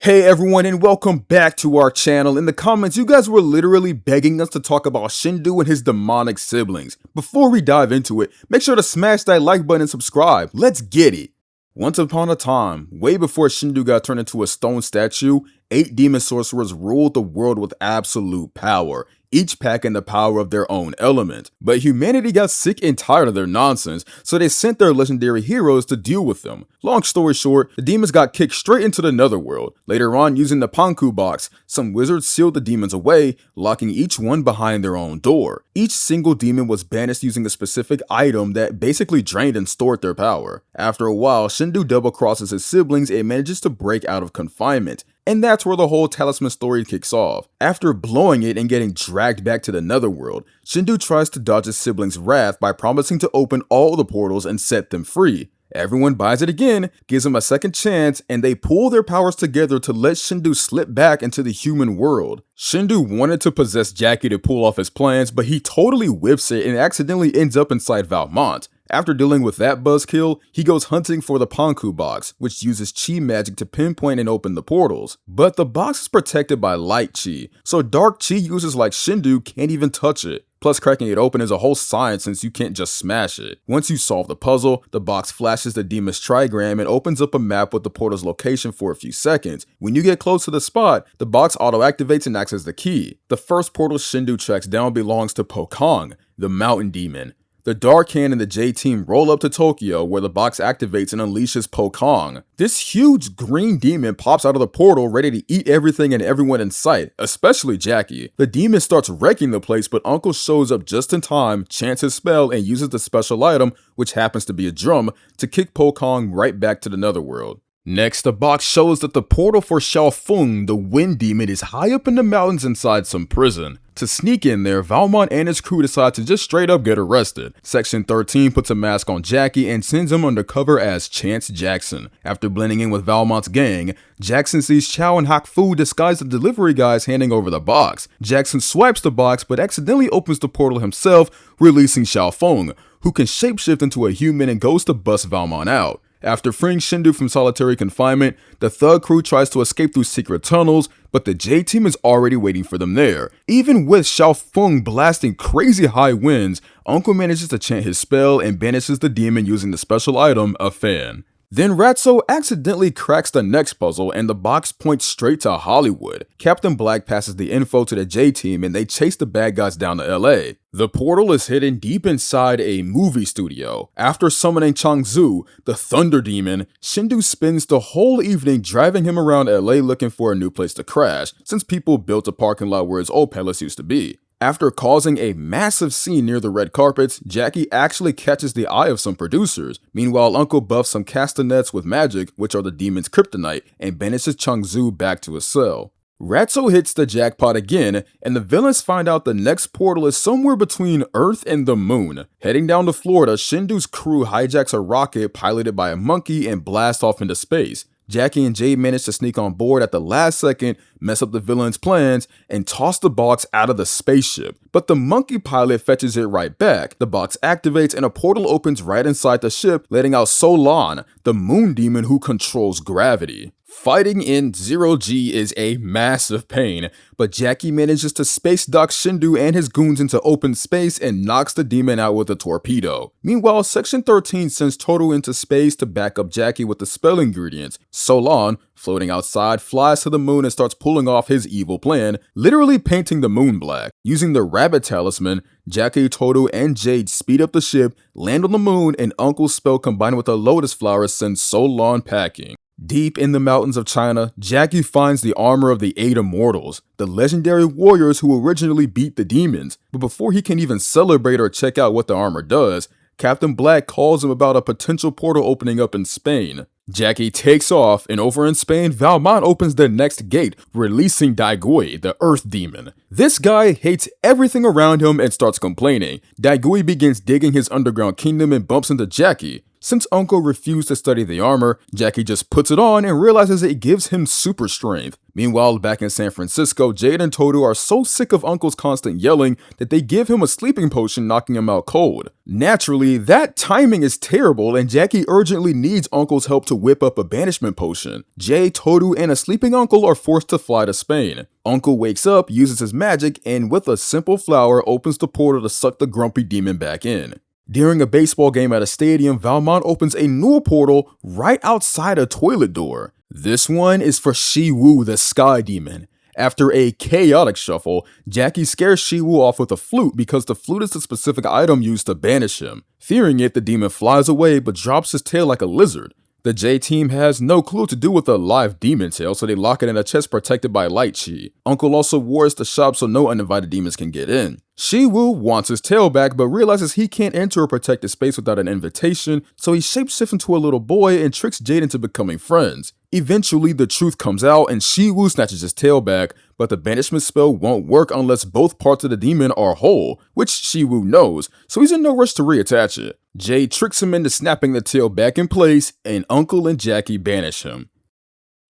Hey everyone, and welcome back to our channel. In the comments, you guys were literally begging us to talk about Shendu and his demonic siblings. Before we dive into it, make sure to smash that like button and subscribe. Let's get it! Once upon a time, way before Shendu got turned into a stone statue, 8 demon sorcerers ruled the world with absolute power, each packing the power of their own element. But humanity got sick and tired of their nonsense, so they sent their legendary heroes to deal with them. Long story short, the demons got kicked straight into the netherworld. Later on, using the Panku box, some wizards sealed the demons away, locking each one behind their own door. Each single demon was banished using a specific item that basically drained and stored their power. After a while, Shendu double crosses his siblings and manages to break out of confinement. And that's where the whole Talisman story kicks off. After blowing it and getting dragged back to the netherworld, Shendu tries to dodge his siblings' wrath by promising to open all the portals and set them free. Everyone buys it again, gives him a second chance, and they pool their powers together to let Shendu slip back into the human world. Shendu wanted to possess Jackie to pull off his plans, but he totally whiffs it and accidentally ends up inside Valmont. After dealing with that buzzkill, he goes hunting for the Panku box, which uses chi magic to pinpoint and open the portals. But the box is protected by light chi, so dark chi users like Shendu can't even touch it. Plus, cracking it open is a whole science since you can't just smash it. Once you solve the puzzle, the box flashes the demon's trigram and opens up a map with the portal's location for a few seconds. When you get close to the spot, the box auto-activates and acts as the key. The first portal Shendu tracks down belongs to Pokong, the mountain demon. The Dark Hand and the J-Team roll up to Tokyo, where the box activates and unleashes Pokong. This huge green demon pops out of the portal ready to eat everything and everyone in sight, especially Jackie. The demon starts wrecking the place, but Uncle shows up just in time, chants his spell, and uses the special item, which happens to be a drum, to kick Pokong right back to the netherworld. Next, the box shows that the portal for Xiaofeng, the wind demon, is high up in the mountains inside some prison. To sneak in there, Valmont and his crew decide to just straight up get arrested. Section 13 puts a mask on Jackie and sends him undercover as Chance Jackson. After blending in with Valmont's gang, Jackson sees Chow and Hak Fu disguised as delivery guys handing over the box. Jackson swipes the box but accidentally opens the portal himself, releasing Xiaofeng, who can shapeshift into a human and goes to bust Valmont out. After freeing Shendu from solitary confinement, the thug crew tries to escape through secret tunnels, but the J-Team is already waiting for them there. Even with Xiaofeng blasting crazy high winds, Uncle manages to chant his spell and banishes the demon using the special item, a fan. Then Ratso accidentally cracks the next puzzle and the box points straight to Hollywood. Captain Black passes the info to the J-Team and they chase the bad guys down to LA. The portal is hidden deep inside a movie studio. After summoning Chong Tso, the Thunder Demon, Shendu spends the whole evening driving him around LA looking for a new place to crash, since people built a parking lot where his old palace used to be. After causing a massive scene near the red carpets, Jackie actually catches the eye of some producers. Meanwhile, Uncle buffs some castanets with magic, which are the demon's kryptonite, and banishes Chong Tso back to his cell. Ratso hits the jackpot again, and the villains find out the next portal is somewhere between Earth and the moon. Heading down to Florida, Shendu's crew hijacks a rocket piloted by a monkey and blast off into space. Jackie and Jade manage to sneak on board at the last second, mess up the villain's plans, and toss the box out of the spaceship. But the monkey pilot fetches it right back. The box activates and a portal opens right inside the ship, letting out Solon, the moon demon who controls gravity. Fighting in 0G is a massive pain, but Jackie manages to space dock Shendu and his goons into open space and knocks the demon out with a torpedo. Meanwhile, Section 13 sends Toto into space to back up Jackie with the spell ingredients. Solon, floating outside, flies to the moon and starts pulling off his evil plan, literally painting the moon black. Using the rabbit talisman, Jackie, Toto, and Jade speed up the ship, land on the moon, and Uncle's spell combined with a lotus flower sends Solon packing. Deep in the mountains of China, Jackie finds the armor of the 8 Immortals, the legendary warriors who originally beat the demons. But before he can even celebrate or check out what the armor does, Captain Black calls him about a potential portal opening up in Spain. Jackie takes off, and over in Spain, Valmont opens the next gate, releasing Daigui, the Earth Demon. This guy hates everything around him and starts complaining. Daigui begins digging his underground kingdom and bumps into Jackie. Since Uncle refused to study the armor, Jackie just puts it on and realizes it gives him super strength. Meanwhile, back in San Francisco, Jade and Todo are so sick of Uncle's constant yelling that they give him a sleeping potion, knocking him out cold. Naturally, that timing is terrible and Jackie urgently needs Uncle's help to whip up a banishment potion. Jade, Todo, and a sleeping Uncle are forced to fly to Spain. Uncle wakes up, uses his magic, and with a simple flower opens the portal to suck the grumpy demon back in. During a baseball game at a stadium, Valmont opens a new portal right outside a toilet door. This one is for Shiwu, the sky demon. After a chaotic shuffle, Jackie scares Shiwu off with a flute because the flute is the specific item used to banish him. Fearing it, the demon flies away but drops his tail like a lizard. The J team has no clue what to do with a live demon tail, so they lock it in a chest protected by light chi. Uncle also wards the shop so no uninvited demons can get in. Shiwu wants his tail back but realizes he can't enter a protected space without an invitation, so he shapeshifts into a little boy and tricks Jade into becoming friends. Eventually, the truth comes out and Shiwu snatches his tail back, but the banishment spell won't work unless both parts of the demon are whole, which Shiwu knows, so he's in no rush to reattach it. Jade tricks him into snapping the tail back in place, and Uncle and Jackie banish him.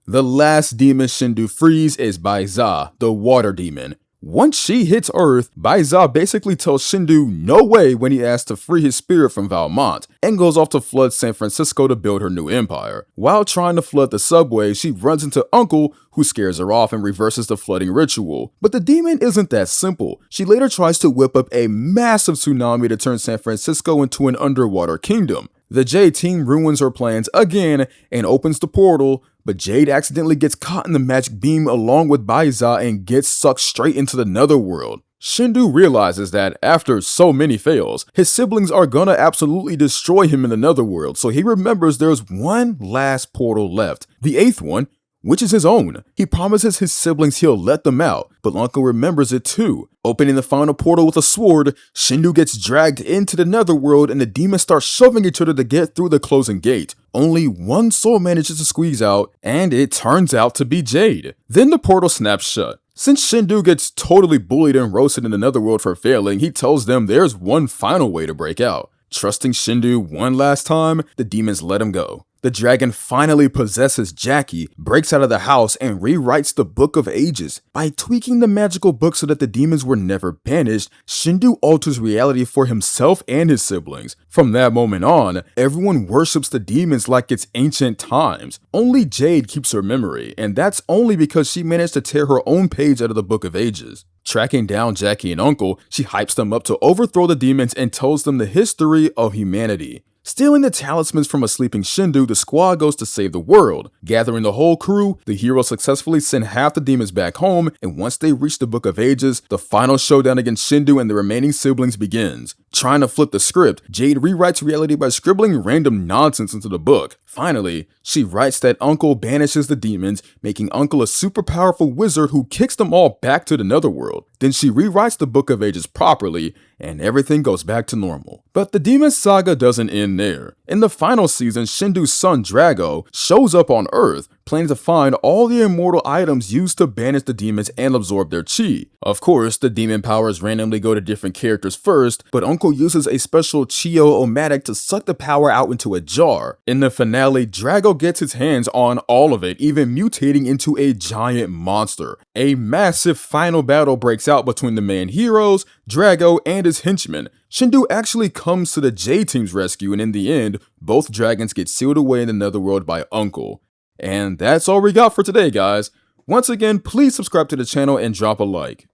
The last demon Shendu frees is Baiza, the water demon. Once she hits Earth, Baiza basically tells Shendu no way when he asks to free his spirit from Valmont, and goes off to flood San Francisco to build her new empire. While trying to flood the subway, she runs into Uncle, who scares her off and reverses the flooding ritual. But the demon isn't that simple. She later tries to whip up a massive tsunami to turn San Francisco into an underwater kingdom. The J team ruins her plans again and opens the portal, but Jade accidentally gets caught in the magic beam along with Baiza and gets sucked straight into the netherworld. Shendu realizes that after so many fails, his siblings are gonna absolutely destroy him in the netherworld, so he remembers there's one last portal left, the 8th one, which is his own. He promises his siblings he'll let them out, but Uncle remembers it too. Opening the final portal with a sword, Shendu gets dragged into the netherworld and the demons start shoving each other to get through the closing gate. Only one soul manages to squeeze out, and it turns out to be Jade. Then the portal snaps shut. Since Shendu gets totally bullied and roasted in the netherworld for failing, he tells them there's one final way to break out. Trusting Shendu one last time, the demons let him go. The dragon finally possesses Jackie, breaks out of the house, and rewrites the Book of Ages. By tweaking the magical book so that the demons were never banished, Shendu alters reality for himself and his siblings. From that moment on, everyone worships the demons like it's ancient times. Only Jade keeps her memory, and that's only because she managed to tear her own page out of the Book of Ages. Tracking down Jackie and Uncle, she hypes them up to overthrow the demons and tells them the history of humanity. Stealing the talismans from a sleeping Shendu, the squad goes to save the world. Gathering the whole crew, the heroes successfully send half the demons back home, and once they reach the Book of Ages, the final showdown against Shendu and the remaining siblings begins. Trying to flip the script, Jade rewrites reality by scribbling random nonsense into the book. Finally, she writes that Uncle banishes the demons, making Uncle a super powerful wizard who kicks them all back to the netherworld. Then she rewrites the Book of Ages properly, and everything goes back to normal. But the demon saga doesn't end there. In the final season, Shendu's son Drago shows up on Earth, planning to find all the immortal items used to banish the demons and absorb their chi. Of course, the demon powers randomly go to different characters first, but Uncle uses a special Chio-O-Matic to suck the power out into a jar. In the finale, Drago gets his hands on all of it, even mutating into a giant monster. A massive final battle breaks out between the main heroes, Drago, and his henchmen. Shendu actually comes to the J-Team's rescue, and in the end, both dragons get sealed away in the netherworld by Uncle. And that's all we got for today, guys. Once again, please subscribe to the channel and drop a like.